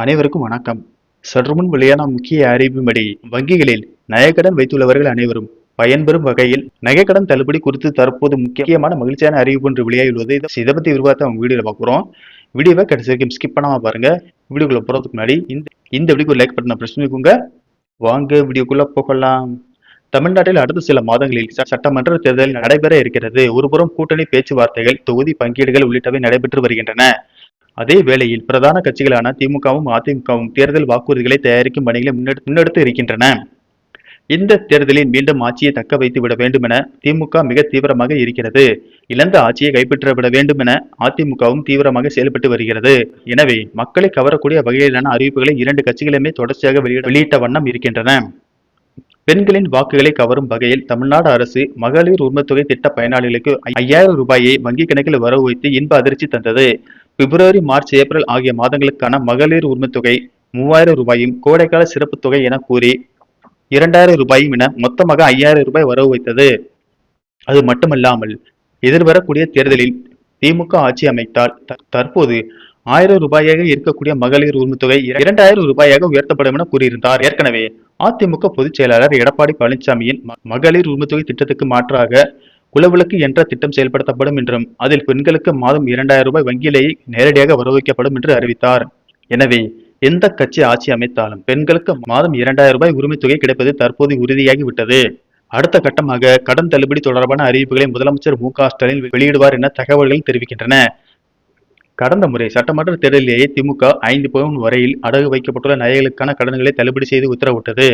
அனைவருக்கும் வணக்கம். சற்றுமுன் வெளியான முக்கிய அறிவின்படி வங்கிகளில் நகைக்கடன் வைத்துள்ளவர்கள் அனைவரும் பயன்பெறும் வகையில் நகைக்கடன் தள்ளுபடி குறித்து தற்போது முக்கியமான மகிழ்ச்சியான அறிவிப்பு ஒன்று வெளியாகியுள்ளது. இதை பத்தி விரிவாக அவங்க வீடியோல பார்க்குறோம். வீடியோவை கடைசி வரைக்கும் ஸ்கிப் பண்ணாம பாருங்க. வீடியோக்குள்ள போறதுக்கு முன்னாடி இந்த வீடியோக்கு லைக் பட்டனை பிரஸ் பண்ணிக்கோங்க. வாங்க வீடியோக்குள்ள போகலாம். தமிழ்நாட்டில் அடுத்த சில மாதங்களில் சட்டமன்ற தேர்தல் நடைபெற இருக்கிறது. ஒருபுறம் கூட்டணி பேச்சுவார்த்தைகள், தொகுதி பங்கீடுகள் உள்ளிட்டவை நடைபெற்று வருகின்றன. அதே வேளையில் பிரதான கட்சிகளான திமுகவும் அதிமுகவும் தேர்தல் வாக்குறுதிகளை தயாரிக்கும் பணிகளை முன்னெடுத்து இருக்கின்றன. இந்த தேர்தலில் மீண்டும் ஆட்சியை தக்க வைத்து விட வேண்டும் என திமுக மிக தீவிரமாக இருக்கிறது. இழந்த ஆட்சியை கைப்பற்ற விட வேண்டும் என அதிமுகவும் தீவிரமாக செயல்பட்டு வருகிறது. எனவே மக்களை கவரக்கூடிய வகையிலான அறிவிப்புகளை இரண்டு கட்சிகளுமே தொடர்ச்சியாக வெளியிட்ட வண்ணம் இருக்கின்றன. பெண்களின் வாக்குகளை கவரும் வகையில் தமிழ்நாடு அரசு மகளிர் உரிமைத்தொகை திட்ட பயனாளிகளுக்கு 5000 ரூபாயை வங்கிக் கணக்கில் வரவு வைத்து இன்ப அதிர்ச்சி தந்தது. பிப்ரவரி, மார்ச், ஏப்ரல் ஆகிய மாதங்களுக்கான மகளிர் உரிமைத்தொகை 3000 ரூபாயும், கோடைக்கால சிறப்பு தொகை என கூறி 2000 ரூபாயும் என மொத்தமாக 5000 ரூபாய் வரவு வைத்தது. அது மட்டுமல்லாமல் எதிர்வரக்கூடிய தேர்தலில் திமுக ஆட்சி அமைத்தால் தற்போது 1000 ரூபாயாக இருக்கக்கூடிய மகளிர் உரிமைத்தொகை 2000 ரூபாயாக உயர்த்தப்படும் என கூறியிருந்தார். ஏற்கனவே அதிமுக பொதுச் செயலாளர் எடப்பாடி பழனிசாமியின் மகளிர் உரிமைத்தொகை திட்டத்துக்கு மாற்றாக குலவிளக்கு என்ற திட்டம் செயல்படுத்தப்படும் என்றும் அதில் பெண்களுக்கு மாதம் 2000 ரூபாய் வங்கியிலேயே நேரடியாக வரவைக்கப்படும் என்று அறிவித்தார். எனவே எந்த கட்சி ஆட்சி அமைத்தாலும் பெண்களுக்கு மாதம் 2000 ரூபாய் உரிமைத் தொகை கிடைப்பது தற்போது உறுதியாகிவிட்டது. அடுத்த கட்டமாக கடன் தள்ளுபடி தொடர்பான அறிவிப்புகளை முதலமைச்சர் மு.க.ஸ்டாலின் வெளியிடுவார் என தகவல்கள் தெரிவிக்கின்றன. கடந்த முறை சட்டமன்ற தேர்தலிலேயே திமுக 5 பவுன் வரையில் அடகு வைக்கப்பட்டுள்ள நகைகளுக்கான கடன்களை தள்ளுபடி செய்து உத்தரவிட்டது.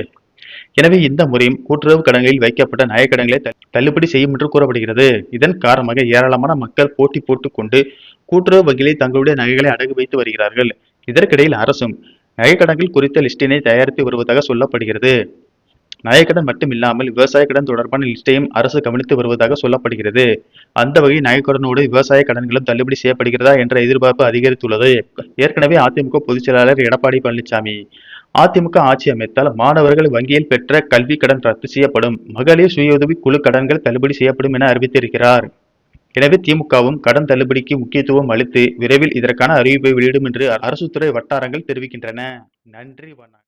எனவே இந்த முறையும் கூட்டுறவு கடன்களில் வைக்கப்பட்ட நகைக்கடன்களை தள்ளுபடி செய்யும் என்று கூறப்படுகிறது. இதன் காரணமாக ஏராளமான மக்கள் போட்டி போட்டுக் கொண்டு கூட்டுறவு வங்கிகளில் தங்களுடைய நகைகளை அடகு வைத்து வருகிறார்கள். இதற்கிடையில் அரசும் நகைக்கடன்கள் குறித்த லிஸ்டினை தயாரித்து வருவதாக சொல்லப்படுகிறது. நகைக்கடன் மட்டுமில்லாமல் விவசாய கடன் தொடர்பான லிஸ்டையும் அரசு கவனித்து வருவதாக சொல்லப்படுகிறது. அந்த வகையில் நகைக்கடனோடு விவசாய கடன்களும் தள்ளுபடி செய்யப்படுகிறதா என்ற எதிர்பார்ப்பு அதிகரித்துள்ளது. ஏற்கனவே அதிமுக பொதுச் செயலாளர் எடப்பாடி பழனிசாமி அதிமுக ஆட்சி அமைத்தால் மாணவர்கள் வங்கியில் பெற்ற கல்வி கடன் ரத்து செய்யப்படும், மகளிர் சுய உதவி குழு கடன்கள் தள்ளுபடி செய்யப்படும் என அறிவித்திருக்கிறார். எனவே திமுகவும் கடன் தள்ளுபடிக்கு முக்கியத்துவம் அளித்து விரைவில் இதற்கான அறிவிப்பை வெளியிடும் என்று அரசு துறை வட்டாரங்கள் தெரிவிக்கின்றன. நன்றி, வணக்கம்.